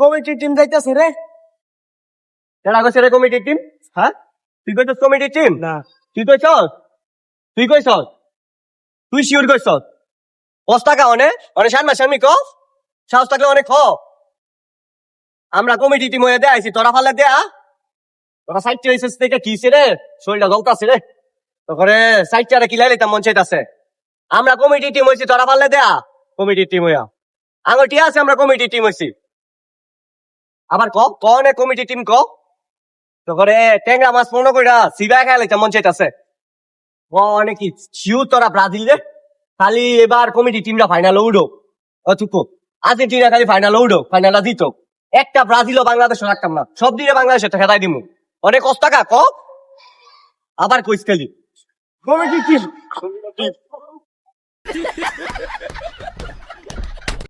Committee team যাইতেছে রে। কেডা কইছে রে কমিটি টিম? হ্যাঁ তুই কইছস কমিটি টিম? না তুই কইছস? তুই কইছস? তুই শিওর কইছস? টাকা অনে সামনাসামনি ক সাহস থাকলে অনেক খ আমরা কমিটি টিম হয়ে দেয়াইছি তোরা ফালে দেয়া তোরা সাইডটা হইছিস থেকে কিছে রে শরীরটা জ্বলতাছে রে তোরে সাইডটা কিলাই লইতাম মন চাইতাছে আমরা কমিটি টিম হইছি তোরা ফালে দেয়া কমিটি টিম হইয়া আঙটি আছে আমরা কমিটি টিম হইছি আবার ক কনে কমিটি টিম ক তোরে ট্যাংরা মাছ মনে কইরা সিবা খাই লইতাম মন চাইতাছে অনেক কি শিউ তোরা ব্রাজিল রে খালি এবার কমিটি টিমটা ফাইনাল উঠো অথুকো আর্জেন্টিনা খালি ফাইনাল উঠো ফাইনাল জিত একটা ব্রাজিলও বাংলাদেশও রাখতাম না সব দিনে বাংলাদেশের খেদাই দিমু অনেক কষ্ট টাকা ক আবার কইস খালি কমিটি টিম